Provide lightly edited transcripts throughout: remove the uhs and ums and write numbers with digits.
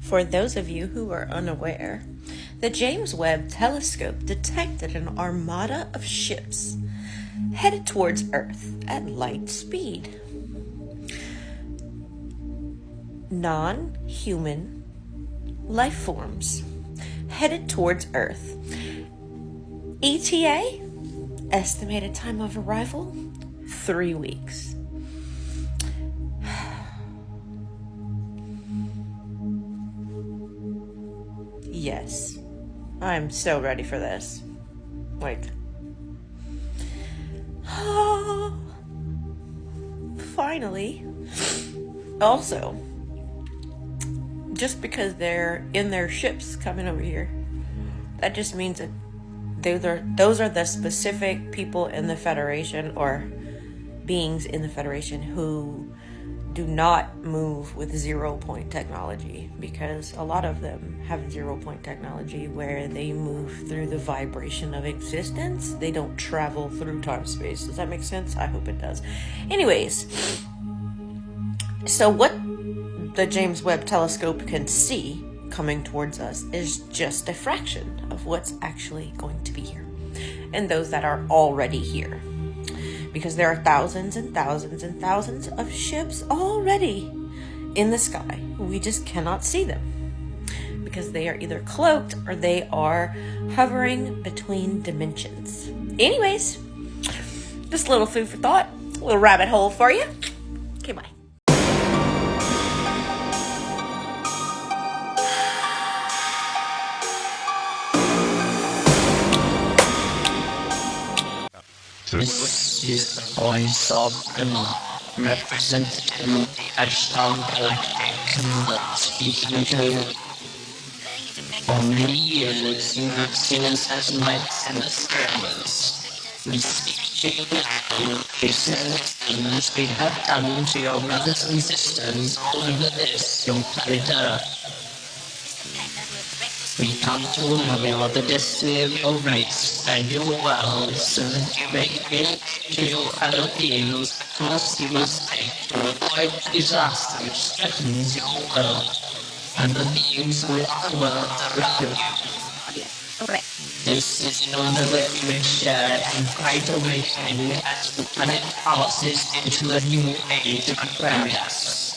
For those of you who are unaware, the James Webb Telescope detected an armada of ships headed towards Earth at light speed. Non-human life forms headed towards Earth. ETA, estimated time of arrival, 3 weeks. Yes, I'm so ready for this. Finally. Also, just because they're in their ships coming over here, that just means that those are the specific people in the Federation, or beings in the Federation, who do not move with 0-point technology, because a lot of them have 0-point technology where they move through the vibration of existence. They don't travel through time-space. Does that make sense? I hope it does. Anyways, so what the James Webb Telescope can see coming towards us is just a fraction of what's actually going to be here, and those that are already here. Because there are thousands and thousands and thousands of ships already in the sky. We just cannot see them because they are either cloaked or they are hovering between dimensions. Anyways, just a little food for thought, a little rabbit hole for you. Okay, bye. This is the voice of the representative of the Ashton Galactic speaking to you. For many years, you have seen us as lights and experiments. We speak to you now, yourselves, as we have done to your brothers and sisters all over this, your planet Earth. We come to reveal the destiny of your race and your world, so that you may give to your fellow beings the course you must take to avoid disaster which threatens your world and the beings of our world around you. This is in order that you may share in great awakening as the planet passes into a new age of Aquarius.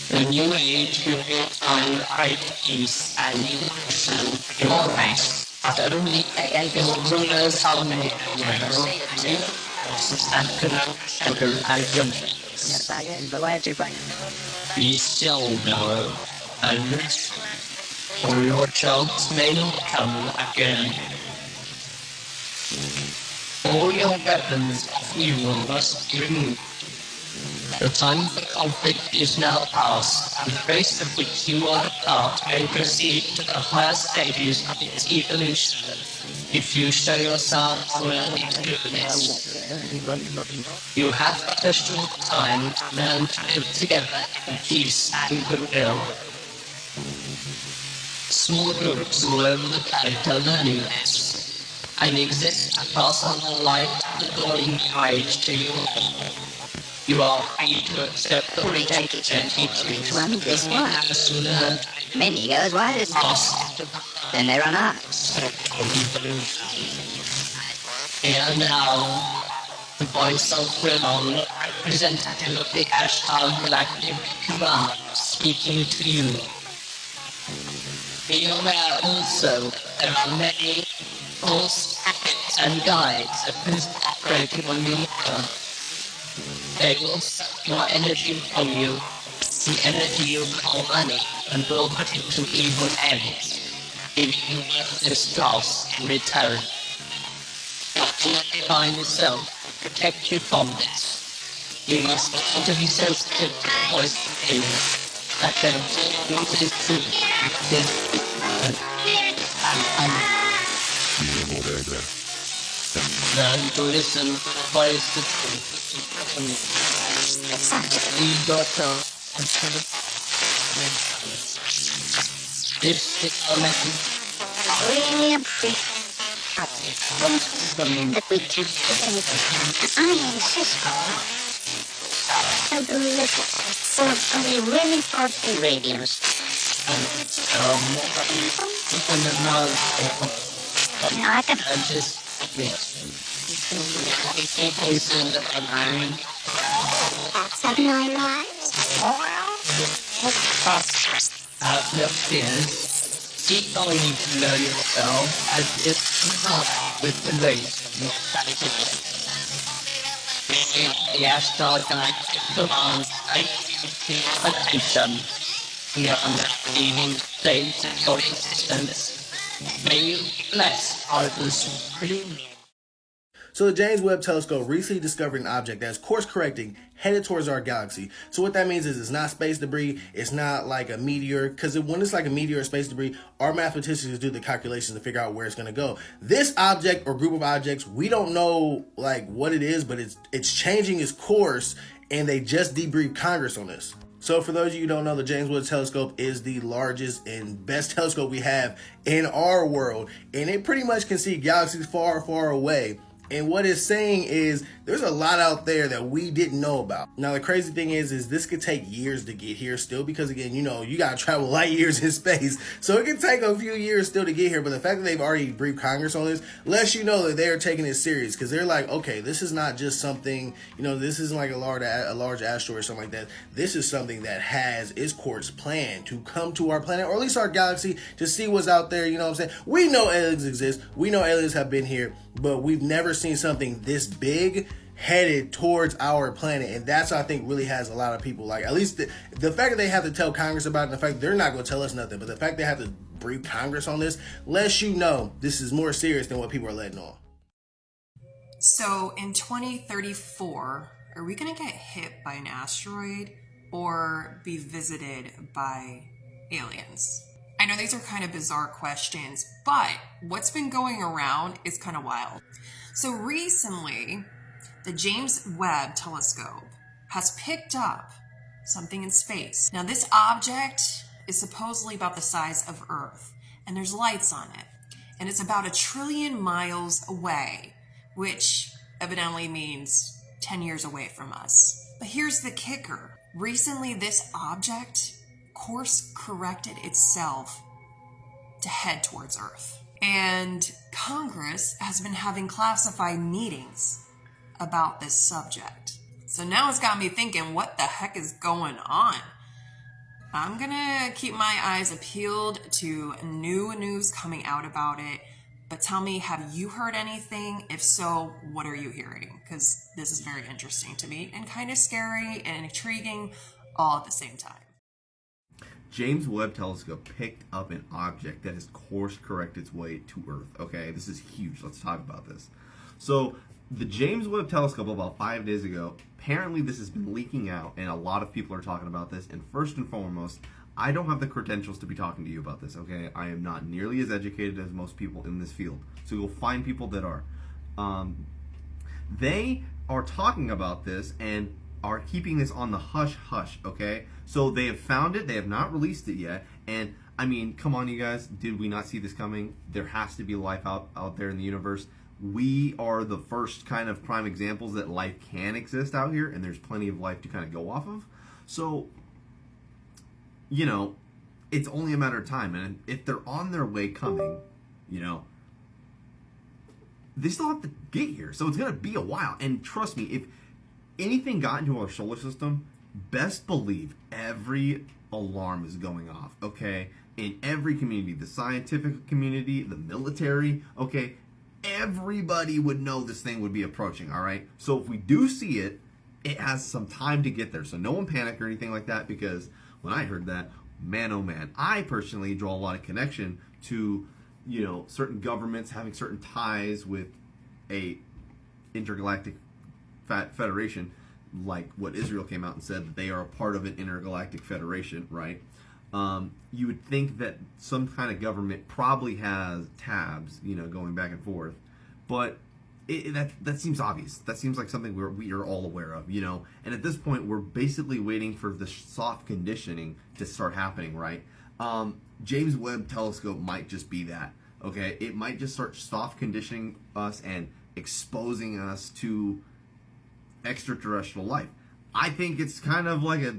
The new age will be time, great peace, and evolution for your race. Not only your rulers are made aware of new forces that cannot enter and jump. Be still now, and or your jobs may not come again. All your weapons of evil must be removed. The time for conflict is now past, and the race of which you are a part may proceed to the higher stages of its evolution. If you show yourselves willing to do this, you have but a short time to learn to live together in peace and goodwill. Small groups all over the planet are learning this, and exist to pass on the light of the golden age to you all. You are free to accept the teachings this one has to learn. Many goes wide as lost, then they run out. Here now, the voice of Fremon, representative of the Ashton Galactic Command, speaking to you. Be aware also there are many false packets and guides operating on your earth. They will suck your energy from you, the energy you call money, and will put it to evil ends, giving you worthless dross in return. But your divine self protect you from this. You must learn to be sensitive to the voice of things that can fall into the truth learn to listen to the voice of truth. Lead yourself into the this is our message. Really appreciate that we can I am Cisco. So delicious. So many really powerful radios. Not the I'm just, best of my lives. have no fears. Keep going to know yourself as if not with the lace. The astral galactic belongs attention beyond the states of your existence. May you bless our supreme. So the James Webb Telescope recently discovered an object that is course correcting headed towards our galaxy. So what that means is it's not space debris, it's not like a meteor, because when it's like a meteor or space debris, our mathematicians do the calculations to figure out where it's going to go. This object or group of objects, we don't know like what it is, but it's changing its course, and they just debriefed Congress on this. So for those of you who don't know, the James Webb Telescope is the largest and best telescope we have in our world, and it pretty much can see galaxies far, far away. And what it's saying is there's a lot out there that we didn't know about. Now, the crazy thing is this could take years to get here still, because again, you got to travel light years in space. So it can take a few years still to get here. But the fact that they've already briefed Congress on this lets you know that they're taking it serious, because they're like, okay, this is not just something, this isn't like a large asteroid or something like that. This is something that has its course planned to come to our planet, or at least our galaxy, to see what's out there. You know what I'm saying? We know aliens exist. We know aliens have been here, but we've never seen something this big headed towards our planet. And that's, I think, really has a lot of people, like, at least the fact that they have to tell Congress about it, and the fact they're not going to tell us nothing, but the fact they have to brief Congress on this lets you know this is more serious than what people are letting on. So in 2034, are we going to get hit by an asteroid or be visited by aliens? I know these are kind of bizarre questions, but what's been going around is kind of wild. So recently, the James Webb Telescope has picked up something in space. Now, this object is supposedly about the size of Earth, and there's lights on it. And it's about 1 trillion miles away, which evidently means 10 years away from us. But here's the kicker. Recently, this object course corrected itself to head towards Earth. And Congress has been having classified meetings about this subject. So now it's got me thinking, what the heck is going on? I'm gonna keep my eyes peeled to new news coming out about it. But tell me, have you heard anything? If so, what are you hearing? Because this is very interesting to me and kind of scary and intriguing all at the same time. James Webb Telescope picked up an object that has course corrected its way to Earth. Okay, this is huge. Let's talk about this. So, the James Webb Telescope, about 5 days ago, apparently this has been leaking out, and a lot of people are talking about this. And first and foremost, I don't have the credentials to be talking to you about this, okay? I am not nearly as educated as most people in this field. So you'll find people that are. They are talking about this and are keeping this on the hush-hush, okay? So they have found it. They have not released it yet. And, I mean, come on, you guys. Did we not see this coming? There has to be life out there in the universe. We are the first kind of prime examples that life can exist out here, and there's plenty of life to kind of go off of. So, it's only a matter of time. And if they're on their way coming, they still have to get here. So it's going to be a while. And trust me, if anything got into our solar system, best believe every alarm is going off, okay? In every community, the scientific community, the military, okay? Everybody would know this thing would be approaching, all right? So if we do see it, it has some time to get there. So no one panic or anything like that, because when I heard that, man, oh man, I personally draw a lot of connection to, certain governments having certain ties with a intergalactic federation, like what Israel came out and said that they are a part of an intergalactic federation, right? You would think that some kind of government probably has tabs, going back and forth, but that seems obvious. That seems like something we are all aware of, And at this point, we're basically waiting for the soft conditioning to start happening, right? James Webb Telescope might just be that, okay? It might just start soft conditioning us and exposing us to extraterrestrial life. I think it's kind of like a